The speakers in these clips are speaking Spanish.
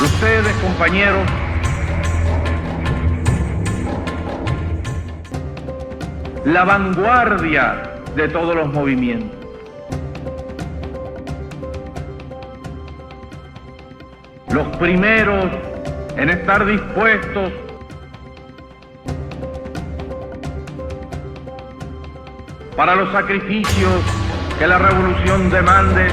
Ustedes, compañeros, la vanguardia de todos los movimientos. Los primeros en estar dispuestos para los sacrificios que la revolución demande.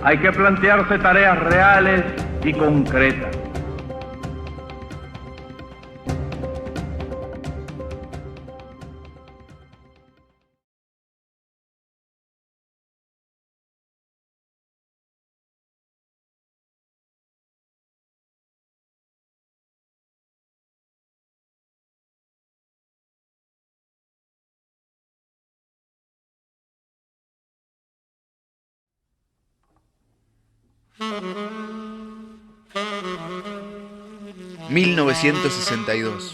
Hay que plantearse tareas reales y concretas. ...1962...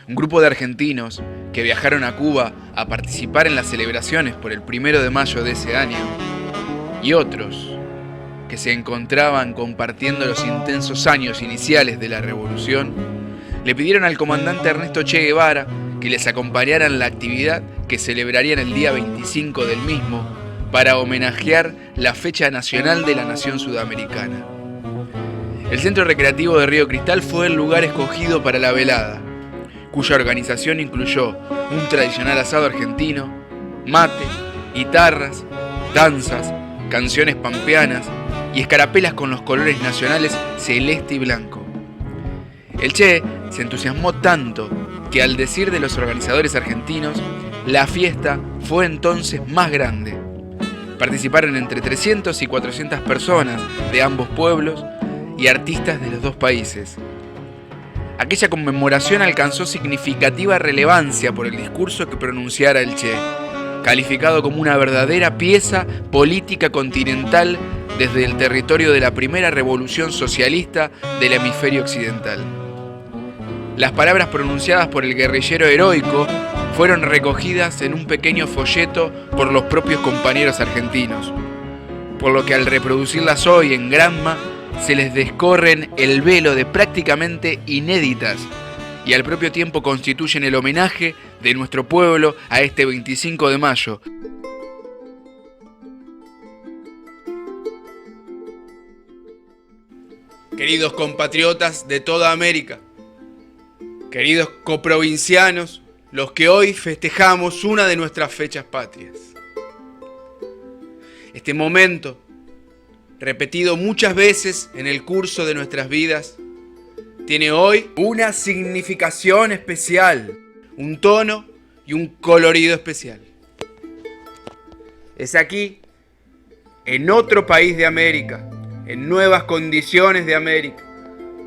Un grupo de argentinos que viajaron a Cuba a participar en las celebraciones por el 1 de mayo de ese año, y otros que se encontraban compartiendo los intensos años iniciales de la revolución, le pidieron al comandante Ernesto Che Guevara que les acompañara en la actividad que celebrarían el día 25 del mismo para homenajear la fecha nacional de la nación sudamericana. El Centro Recreativo de Río Cristal fue el lugar escogido para la velada, cuya organización incluyó un tradicional asado argentino, mate, guitarras, danzas, canciones pampeanas y escarapelas con los colores nacionales celeste y blanco. El Che se entusiasmó tanto que, al decir de los organizadores argentinos, la fiesta fue entonces más grande. Participaron entre 300 y 400 personas de ambos pueblos y artistas de los dos países. Aquella conmemoración alcanzó significativa relevancia por el discurso que pronunciara el Che, calificado como una verdadera pieza política continental desde el territorio de la primera revolución socialista del hemisferio occidental. Las palabras pronunciadas por el guerrillero heroico fueron recogidas en un pequeño folleto por los propios compañeros argentinos, por lo que al reproducirlas hoy en Granma se les descorren el velo de prácticamente inéditas y al propio tiempo constituyen el homenaje de nuestro pueblo a este 25 de mayo. Queridos compatriotas de toda América, queridos coprovincianos, los que hoy festejamos una de nuestras fechas patrias. Este momento, repetido muchas veces en el curso de nuestras vidas, tiene hoy una significación especial, un tono y un colorido especial. Es aquí, en otro país de América, en nuevas condiciones de América,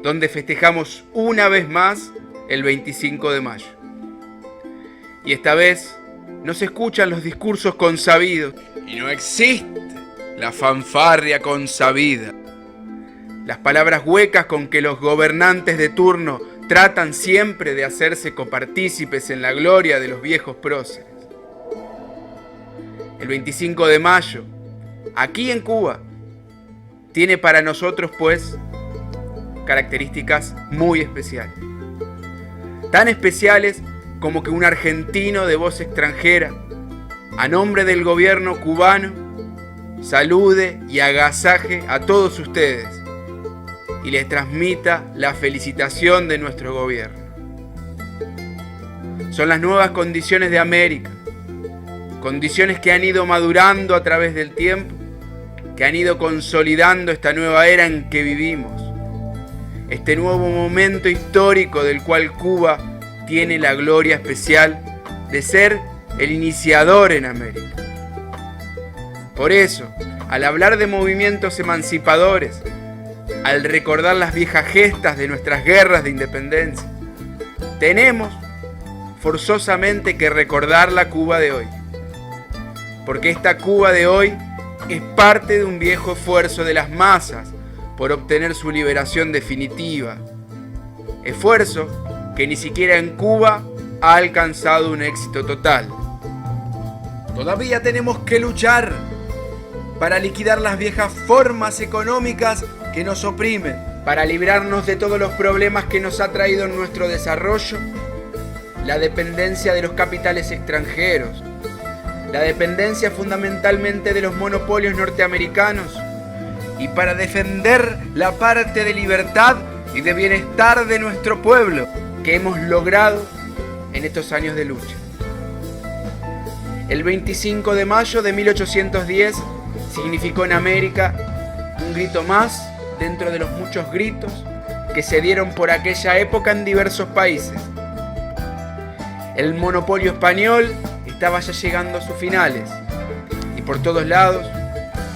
donde festejamos una vez más el 25 de mayo. Y esta vez no se escuchan los discursos consabidos y no existe la fanfarria consabida, las palabras huecas con que los gobernantes de turno tratan siempre de hacerse copartícipes en la gloria de los viejos próceres. El 25 de mayo, aquí en Cuba, tiene para nosotros, pues, características muy especiales. Tan especiales como que un argentino de voz extranjera, a nombre del gobierno cubano, salude y agasaje a todos ustedes y les transmita la felicitación de nuestro gobierno. Son las nuevas condiciones de América, condiciones que han ido madurando a través del tiempo, que han ido consolidando esta nueva era en que vivimos, este nuevo momento histórico del cual Cuba tiene la gloria especial de ser el iniciador en América. Por eso, al hablar de movimientos emancipadores, al recordar las viejas gestas de nuestras guerras de independencia, tenemos forzosamente que recordar la Cuba de hoy. Porque esta Cuba de hoy es parte de un viejo esfuerzo de las masas por obtener su liberación definitiva. Esfuerzo que ni siquiera en Cuba ha alcanzado un éxito total. Todavía tenemos que luchar para liquidar las viejas formas económicas que nos oprimen, para librarnos de todos los problemas que nos ha traído en nuestro desarrollo, la dependencia de los capitales extranjeros, la dependencia fundamentalmente de los monopolios norteamericanos, y para defender la parte de libertad y de bienestar de nuestro pueblo que hemos logrado en estos años de lucha. El 25 de mayo de 1810 significó en América un grito más dentro de los muchos gritos que se dieron por aquella época en diversos países. El monopolio español estaba ya llegando a sus finales y por todos lados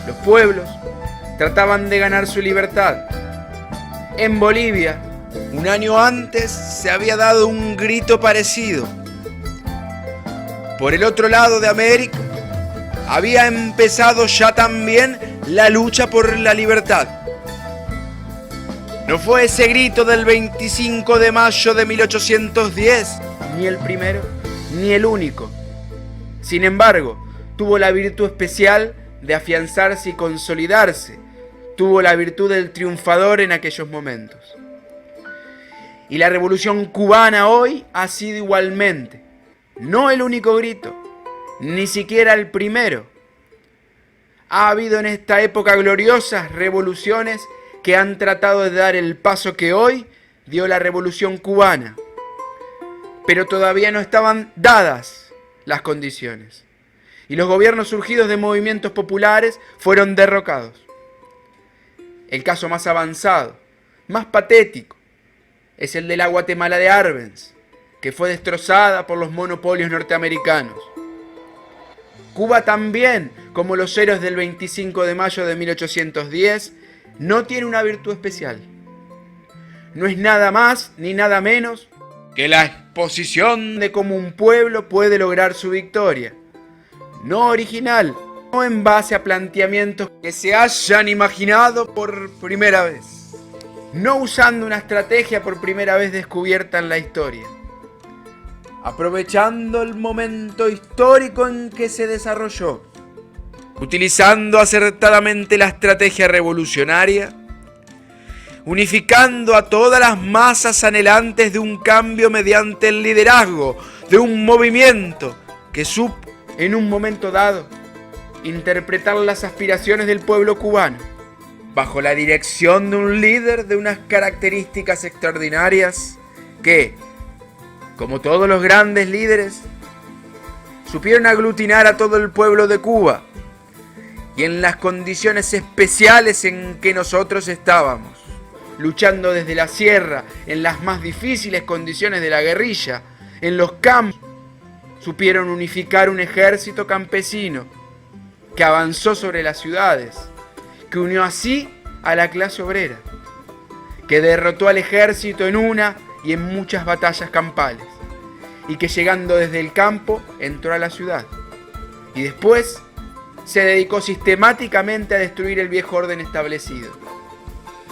los pueblos trataban de ganar su libertad. En Bolivia, un año antes, se había dado un grito parecido. Por el otro lado de América, había empezado ya también la lucha por la libertad. No fue ese grito del 25 de mayo de 1810, ni el primero, ni el único. Sin embargo, tuvo la virtud especial de afianzarse y consolidarse. Tuvo la virtud del triunfador en aquellos momentos. Y la revolución cubana hoy ha sido igualmente, no el único grito, ni siquiera el primero. Ha habido en esta época gloriosas revoluciones que han tratado de dar el paso que hoy dio la revolución cubana. Pero todavía no estaban dadas las condiciones. Y los gobiernos surgidos de movimientos populares fueron derrocados. El caso más avanzado, más patético, es el de la Guatemala de Arbenz, que fue destrozada por los monopolios norteamericanos. Cuba también, como los héroes del 25 de mayo de 1810, no tiene una virtud especial. No es nada más ni nada menos que la exposición de cómo un pueblo puede lograr su victoria. No original, no en base a planteamientos que se hayan imaginado por primera vez. No usando una estrategia por primera vez descubierta en la historia. Aprovechando el momento histórico en que se desarrolló. Utilizando acertadamente la estrategia revolucionaria. Unificando a todas las masas anhelantes de un cambio mediante el liderazgo de un movimiento que supo, en un momento dado, interpretar las aspiraciones del pueblo cubano, bajo la dirección de un líder de unas características extraordinarias que, como todos los grandes líderes, supieron aglutinar a todo el pueblo de Cuba y en las condiciones especiales en que nosotros estábamos, luchando desde la sierra, en las más difíciles condiciones de la guerrilla, en los campos, supieron unificar un ejército campesino que avanzó sobre las ciudades, que unió así a la clase obrera, que derrotó al ejército en una y en muchas batallas campales, y que llegando desde el campo entró a la ciudad, y después se dedicó sistemáticamente a destruir el viejo orden establecido,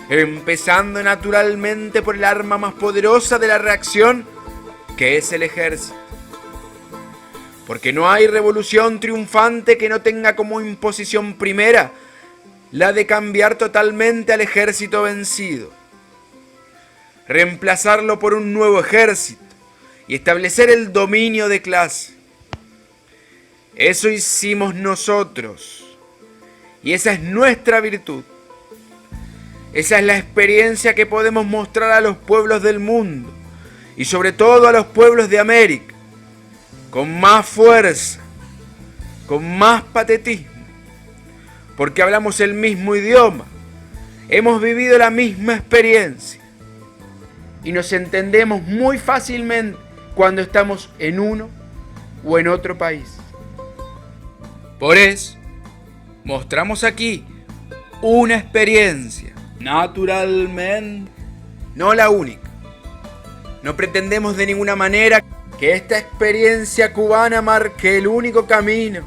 empezando naturalmente por el arma más poderosa de la reacción, que es el ejército. Porque no hay revolución triunfante que no tenga como imposición primera la de cambiar totalmente al ejército vencido, reemplazarlo por un nuevo ejército y establecer el dominio de clase. Eso hicimos nosotros y esa es nuestra virtud. Esa es la experiencia que podemos mostrar a los pueblos del mundo y sobre todo a los pueblos de América, con más fuerza, con más patetismo, porque hablamos el mismo idioma, hemos vivido la misma experiencia y nos entendemos muy fácilmente cuando estamos en uno o en otro país. Por eso, mostramos aquí una experiencia, naturalmente, no la única. No pretendemos de ninguna manera que esta experiencia cubana marque el único camino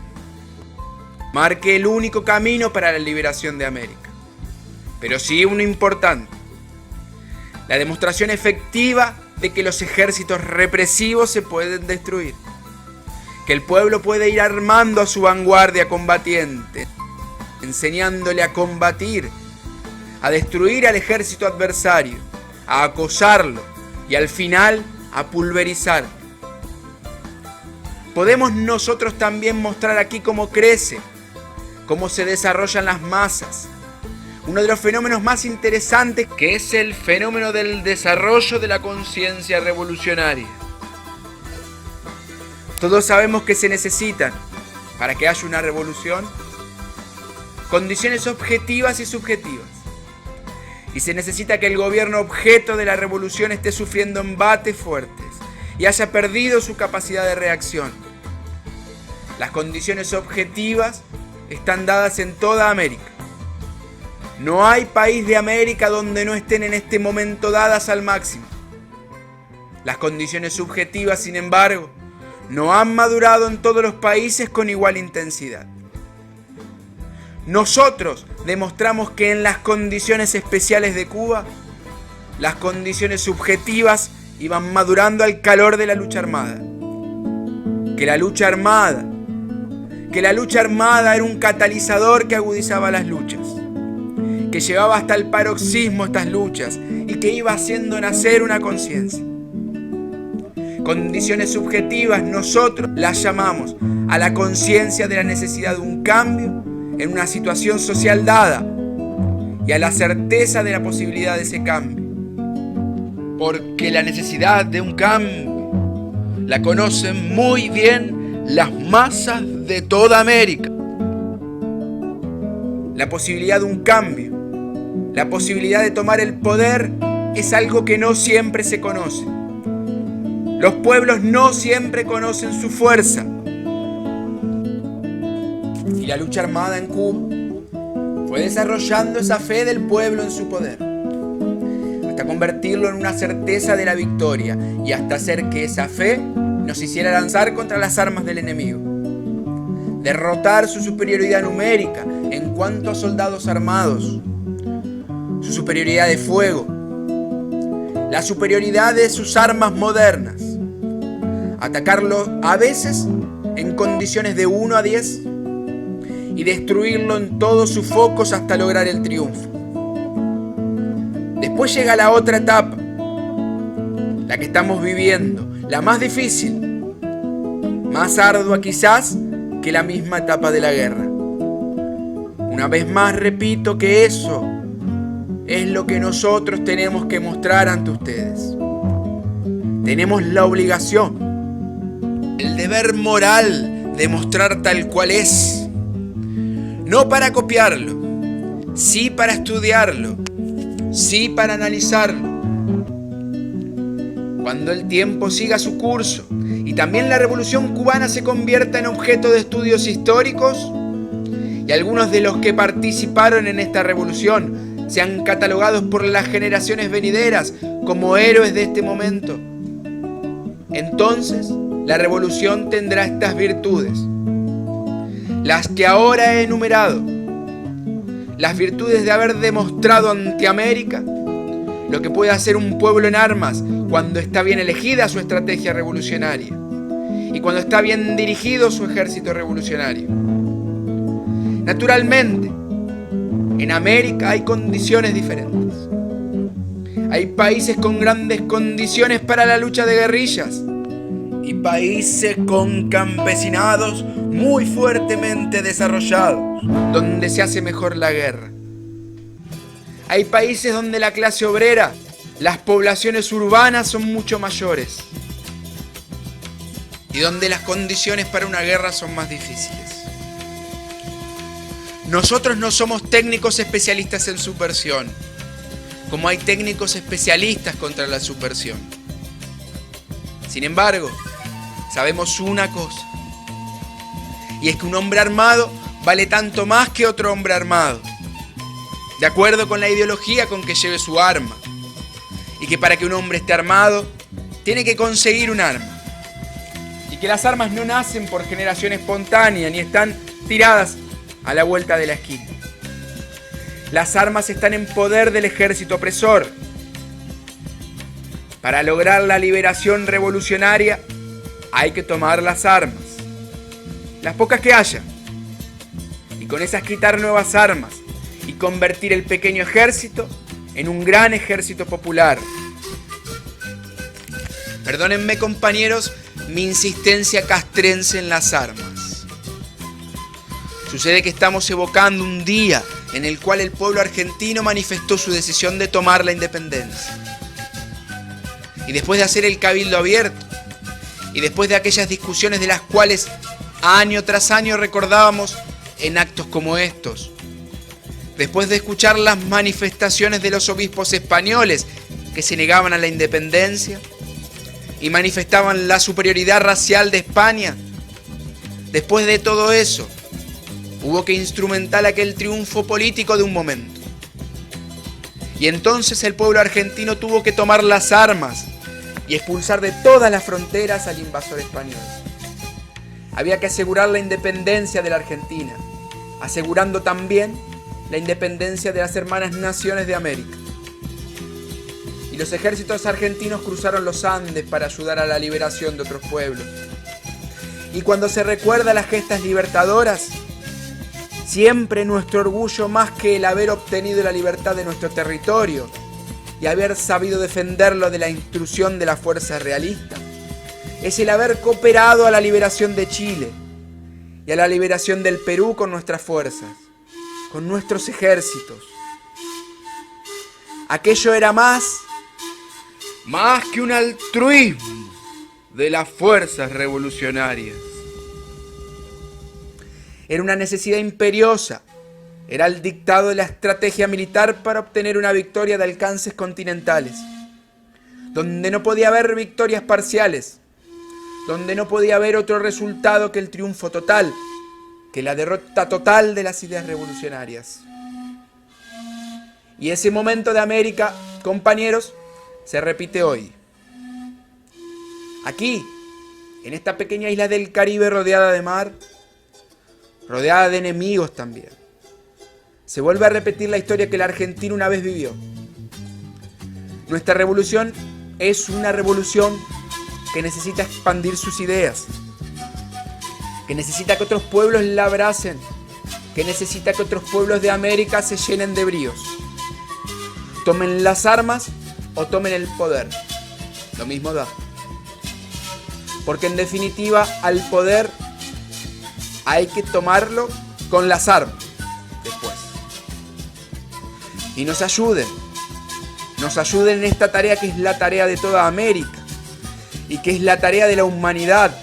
para la liberación de América. Pero sí uno importante, la demostración efectiva de que los ejércitos represivos se pueden destruir, que el pueblo puede ir armando a su vanguardia combatiente, enseñándole a combatir, a destruir al ejército adversario, a acosarlo y al final a pulverizar. Podemos nosotros también mostrar aquí cómo crece, cómo se desarrollan las masas. Uno de los fenómenos más interesantes, que es el fenómeno del desarrollo de la conciencia revolucionaria. Todos sabemos que se necesitan, para que haya una revolución, condiciones objetivas y subjetivas. Y se necesita que el gobierno objeto de la revolución esté sufriendo embates fuertes y haya perdido su capacidad de reacción. Las condiciones objetivas están dadas en toda América. No hay país de América donde no estén en este momento dadas al máximo. Las condiciones subjetivas, sin embargo, no han madurado en todos los países con igual intensidad. Nosotros demostramos que en las condiciones especiales de Cuba, las condiciones subjetivas iban madurando al calor de la lucha armada. Que la lucha armada era un catalizador que agudizaba las luchas, que llevaba hasta el paroxismo estas luchas y que iba haciendo nacer una conciencia. Condiciones subjetivas nosotros las llamamos a la conciencia de la necesidad de un cambio en una situación social dada y a la certeza de la posibilidad de ese cambio. Porque la necesidad de un cambio la conocen muy bien las masas de toda América. La posibilidad de un cambio, la posibilidad de tomar el poder es algo que no siempre se conoce. Los pueblos no siempre conocen su fuerza. Y la lucha armada en Cuba fue desarrollando esa fe del pueblo en su poder, hasta convertirlo en una certeza de la victoria y hasta hacer que esa fe nos hiciera lanzar contra las armas del enemigo. Derrotar su superioridad numérica en cuanto a soldados armados, su superioridad de fuego, la superioridad de sus armas modernas. Atacarlo a veces en condiciones de 1 a 10 y destruirlo en todos sus focos hasta lograr el triunfo. Después llega la otra etapa, la que estamos viviendo, la más difícil, más ardua quizás que la misma etapa de la guerra. Una vez más repito que eso es lo que nosotros tenemos que mostrar ante ustedes. Tenemos la obligación, el deber moral de mostrar tal cual es. No para copiarlo, sí para estudiarlo, sí para analizarlo. Cuando el tiempo siga su curso y también la revolución cubana se convierta en objeto de estudios históricos y algunos de los que participaron en esta revolución sean catalogados por las generaciones venideras como héroes de este momento, entonces la revolución tendrá estas virtudes, las que ahora he enumerado, las virtudes de haber demostrado ante América lo que puede hacer un pueblo en armas cuando está bien elegida su estrategia revolucionaria y cuando está bien dirigido su ejército revolucionario. Naturalmente, en América hay condiciones diferentes. Hay países con grandes condiciones para la lucha de guerrillas y países con campesinados muy fuertemente desarrollados, donde se hace mejor la guerra. Hay países donde la clase obrera, las poblaciones urbanas son mucho mayores y donde las condiciones para una guerra son más difíciles. Nosotros no somos técnicos especialistas en subversión, como hay técnicos especialistas contra la subversión. Sin embargo, sabemos una cosa, y es que un hombre armado vale tanto más que otro hombre armado, de acuerdo con la ideología con que lleve su arma, y que para que un hombre esté armado, tiene que conseguir un arma, y que las armas no nacen por generación espontánea, ni están tiradas a la vuelta de la esquina. Las armas están en poder del ejército opresor. Para lograr la liberación revolucionaria hay que tomar las armas, las pocas que haya, y con esas quitar nuevas armas y convertir el pequeño ejército en un gran ejército popular. Perdónenme, compañeros, mi insistencia castrense en las armas. Sucede que estamos evocando un día en el cual el pueblo argentino manifestó su decisión de tomar la independencia. Y después de hacer el cabildo abierto, y después de aquellas discusiones de las cuales año tras año recordábamos en actos como estos, después de escuchar las manifestaciones de los obispos españoles que se negaban a la independencia y manifestaban la superioridad racial de España, después de todo eso, hubo que instrumentar aquel triunfo político de un momento. Y entonces el pueblo argentino tuvo que tomar las armas y expulsar de todas las fronteras al invasor español. Había que asegurar la independencia de la Argentina, asegurando también la independencia de las hermanas naciones de América. Y los ejércitos argentinos cruzaron los Andes para ayudar a la liberación de otros pueblos. Y cuando se recuerda las gestas libertadoras, siempre nuestro orgullo, más que el haber obtenido la libertad de nuestro territorio y haber sabido defenderlo de la intrusión de las fuerzas realistas, es el haber cooperado a la liberación de Chile y a la liberación del Perú con nuestras fuerzas, con nuestros ejércitos. Aquello era más que un altruismo de las fuerzas revolucionarias. Era una necesidad imperiosa, era el dictado de la estrategia militar para obtener una victoria de alcances continentales, donde no podía haber victorias parciales, donde no podía haber otro resultado que el triunfo total, que la derrota total de las ideas revolucionarias. Y ese momento de América, compañeros, se repite hoy. Aquí, en esta pequeña isla del Caribe rodeada de mar, rodeada de enemigos también, se vuelve a repetir la historia que la Argentina una vez vivió. Nuestra revolución es una revolución que necesita expandir sus ideas, que necesita que otros pueblos la abracen, que necesita que otros pueblos de América se llenen de bríos. Tomen las armas o tomen el poder, lo mismo da. Porque en definitiva al poder hay que tomarlo con las armas después. Y nos ayuden en esta tarea que es la tarea de toda América y que es la tarea de la humanidad,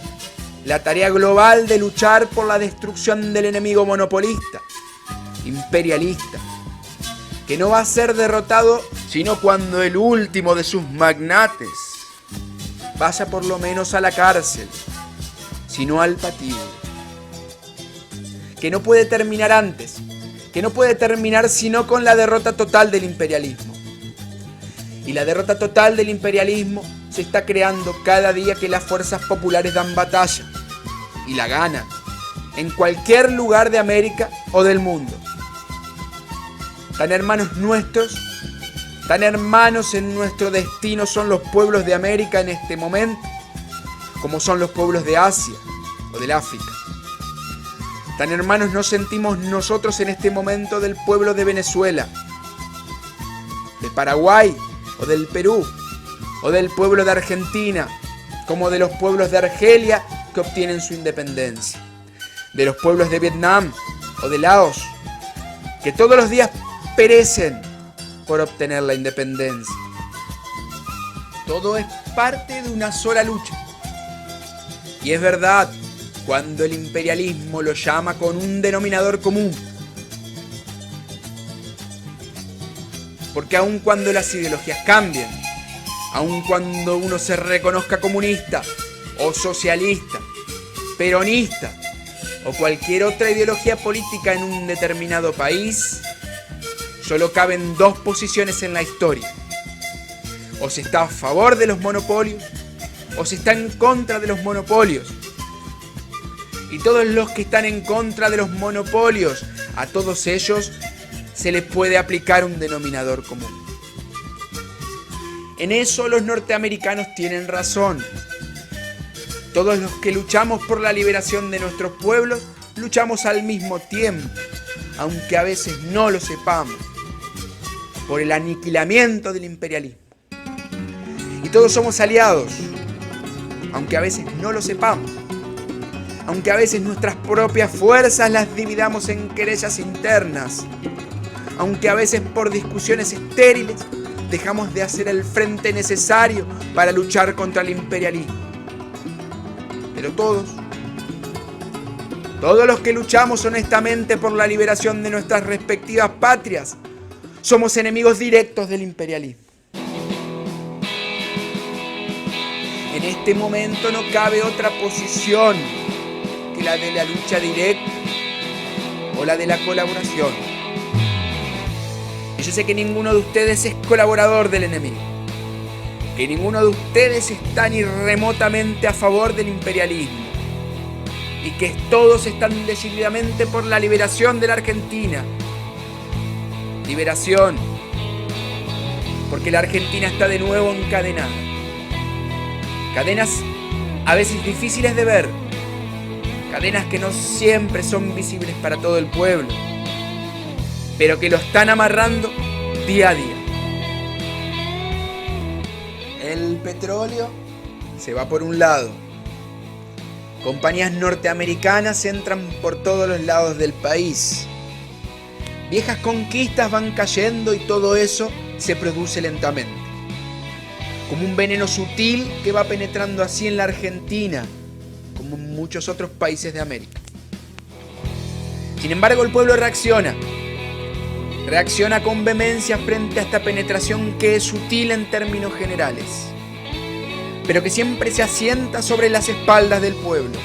la tarea global de luchar por la destrucción del enemigo monopolista, imperialista, que no va a ser derrotado sino cuando el último de sus magnates vaya por lo menos a la cárcel, sino al patíbulo. Que no puede terminar antes, que no puede terminar sino con la derrota total del imperialismo. Y la derrota total del imperialismo se está creando cada día que las fuerzas populares dan batalla y la ganan en cualquier lugar de América o del mundo. Tan hermanos nuestros, tan hermanos en nuestro destino son los pueblos de América en este momento, como son los pueblos de Asia o del África. Tan hermanos nos sentimos nosotros en este momento del pueblo de Venezuela, de Paraguay o del Perú, o del pueblo de Argentina, como de los pueblos de Argelia que obtienen su independencia, de los pueblos de Vietnam o de Laos, que todos los días perecen por obtener la independencia. Todo es parte de una sola lucha. Y es verdad, cuando el imperialismo lo llama con un denominador común. Porque aun cuando las ideologías cambien, aun cuando uno se reconozca comunista o socialista, peronista o cualquier otra ideología política en un determinado país, solo caben dos posiciones en la historia. O se está a favor de los monopolios o se está en contra de los monopolios. Y todos los que están en contra de los monopolios, a todos ellos se les puede aplicar un denominador común. En eso los norteamericanos tienen razón. Todos los que luchamos por la liberación de nuestros pueblos, luchamos al mismo tiempo. aunque a veces no lo sepamos, por el aniquilamiento del imperialismo. Y todos somos aliados, aunque a veces no lo sepamos, aunque a veces nuestras propias fuerzas las dividamos en querellas internas, aunque a veces por discusiones estériles dejamos de hacer el frente necesario para luchar contra el imperialismo. Pero todos los que luchamos honestamente por la liberación de nuestras respectivas patrias, somos enemigos directos del imperialismo. En este momento no cabe otra posición que la de la lucha directa o la de la colaboración. Y yo sé que ninguno de ustedes es colaborador del enemigo, que ninguno de ustedes está ni remotamente a favor del imperialismo, y que todos están decididamente por la liberación de la Argentina. Liberación, porque la Argentina está de nuevo encadenada. Cadenas a veces difíciles de ver, cadenas que no siempre son visibles para todo el pueblo, pero que lo están amarrando día a día. El petróleo se va por un lado. Compañías norteamericanas entran por todos los lados del país. Viejas conquistas van cayendo y todo eso se produce lentamente, como un veneno sutil que va penetrando así en la Argentina, como en muchos otros países de América. Sin embargo, el pueblo reacciona con vehemencia frente a esta penetración que es sutil en términos generales, pero que siempre se asienta sobre las espaldas del pueblo.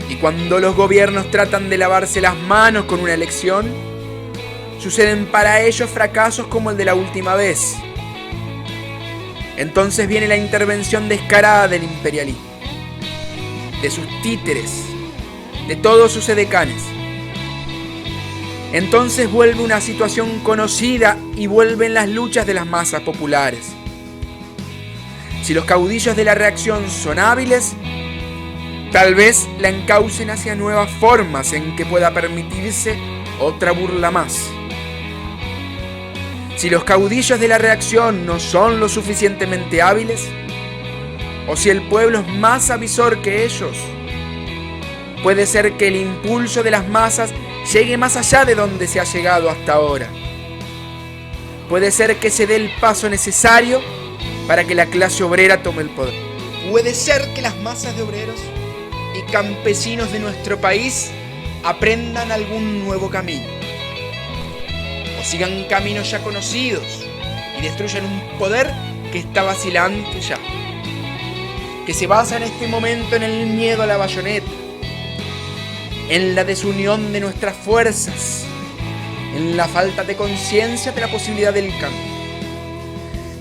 Y cuando los gobiernos tratan de lavarse las manos con una elección, suceden para ellos fracasos como el de la última vez. Entonces viene la intervención descarada del imperialismo, de sus títeres, de todos sus edecanes. Entonces vuelve una situación conocida y vuelven las luchas de las masas populares. Si los caudillos de la reacción son hábiles, tal vez la encaucen hacia nuevas formas en que pueda permitirse otra burla más. Si los caudillos de la reacción no son lo suficientemente hábiles, o si el pueblo es más avisor que ellos, puede ser que el impulso de las masas llegue más allá de donde se ha llegado hasta ahora. Puede ser que se dé el paso necesario para que la clase obrera tome el poder. Puede ser que las masas de obreros y campesinos de nuestro país aprendan algún nuevo camino, o sigan caminos ya conocidos y destruyan un poder que está vacilante ya, que se basa en este momento en el miedo a la bayoneta, en la desunión de nuestras fuerzas, en la falta de conciencia de la posibilidad del cambio,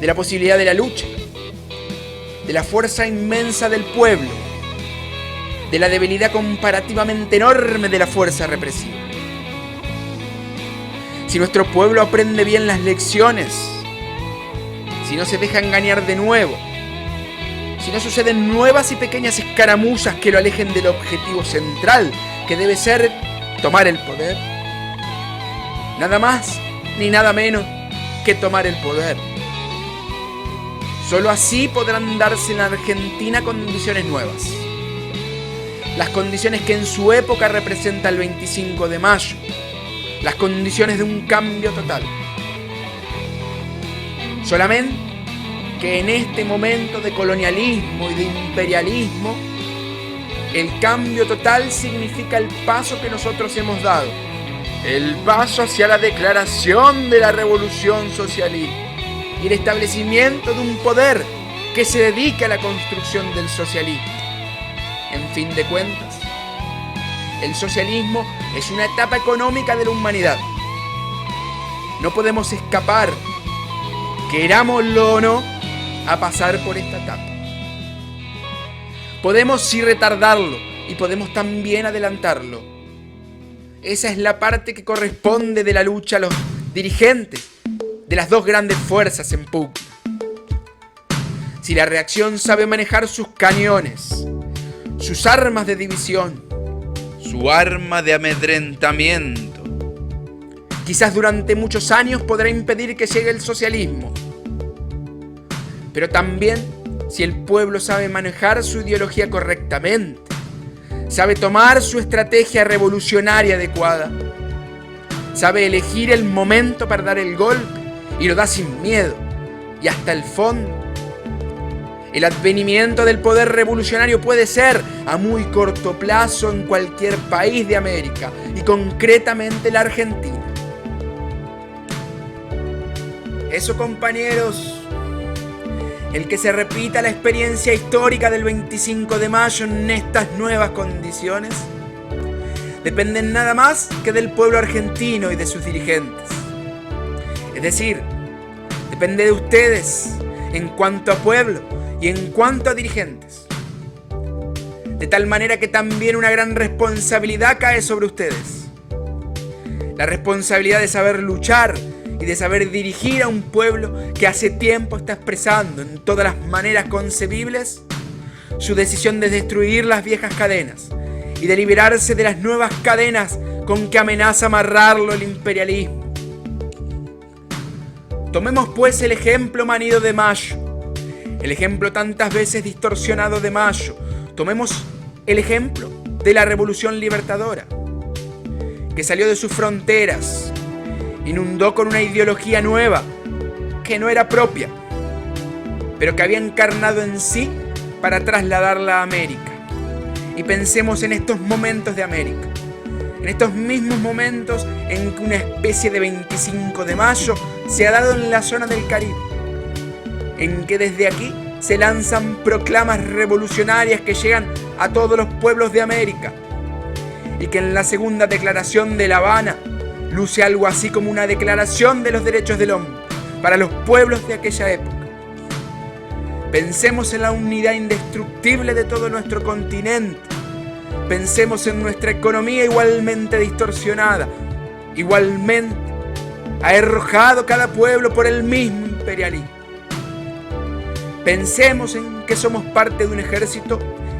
de la posibilidad de la lucha, de la fuerza inmensa del pueblo, de la debilidad comparativamente enorme de la fuerza represiva. Si nuestro pueblo aprende bien las lecciones, si no se deja engañar de nuevo, si no suceden nuevas y pequeñas escaramuzas que lo alejen del objetivo central, que debe ser tomar el poder, nada más ni nada menos que tomar el poder. Solo así podrán darse en la Argentina condiciones nuevas. Las condiciones que en su época representa el 25 de mayo. Las condiciones de un cambio total. Solamente que en este momento de colonialismo y de imperialismo, el cambio total significa el paso que nosotros hemos dado. El paso hacia la declaración de la revolución socialista y el establecimiento de un poder que se dedique a la construcción del socialismo. En fin de cuentas, el socialismo es una etapa económica de la humanidad. No podemos escapar, querámoslo o no, a pasar por esta etapa. Podemos sí retardarlo y podemos también adelantarlo. Esa es la parte que corresponde de la lucha a los dirigentes de las dos grandes fuerzas en pugna. Si la reacción sabe manejar sus cañones, sus armas de división, su arma de amedrentamiento, quizás durante muchos años podrá impedir que llegue el socialismo. Pero también, si el pueblo sabe manejar su ideología correctamente, sabe tomar su estrategia revolucionaria adecuada, sabe elegir el momento para dar el golpe y lo da sin miedo y hasta el fondo, el advenimiento del poder revolucionario puede ser a muy corto plazo en cualquier país de América y concretamente la Argentina. Eso, compañeros, el que se repita la experiencia histórica del 25 de mayo en estas nuevas condiciones, depende nada más que del pueblo argentino y de sus dirigentes. Es decir, depende de ustedes en cuanto a pueblo y en cuanto a dirigentes. De tal manera que también una gran responsabilidad cae sobre ustedes. La responsabilidad de saber luchar y de saber dirigir a un pueblo que hace tiempo está expresando en todas las maneras concebibles su decisión de destruir las viejas cadenas y de liberarse de las nuevas cadenas con que amenaza amarrarlo el imperialismo. Tomemos pues el ejemplo manido de Mayo, el ejemplo tantas veces distorsionado de Mayo. Tomemos el ejemplo de la Revolución Libertadora, que salió de sus fronteras, inundó con una ideología nueva que no era propia, pero que había encarnado en sí para trasladarla a América. Y pensemos en estos momentos de América, en estos mismos momentos en que una especie de 25 de mayo se ha dado en la zona del Caribe, en que desde aquí se lanzan proclamas revolucionarias que llegan a todos los pueblos de América, y que en la segunda declaración de La Habana luce algo así como una declaración de los derechos del hombre para los pueblos de aquella época. Pensemos en la unidad indestructible de todo nuestro continente. Pensemos en nuestra economía igualmente distorsionada, igualmente ha arrojado cada pueblo por el mismo imperialismo. Pensemos en que somos parte de un ejército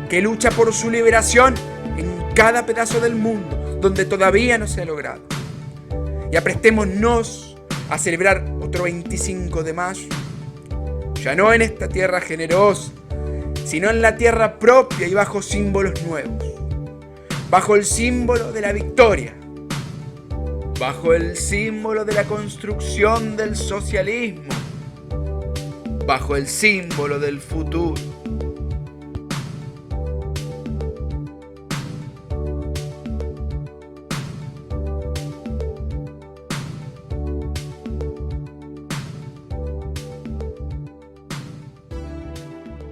que lucha por su liberación en cada pedazo del mundo donde todavía no se ha logrado. Y aprestémonos a celebrar otro 25 de mayo, ya no en esta tierra generosa, sino en la tierra propia y bajo símbolos nuevos, bajo el símbolo de la victoria, bajo el símbolo de la construcción del socialismo, bajo el símbolo del futuro.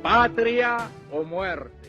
Patria o muerte.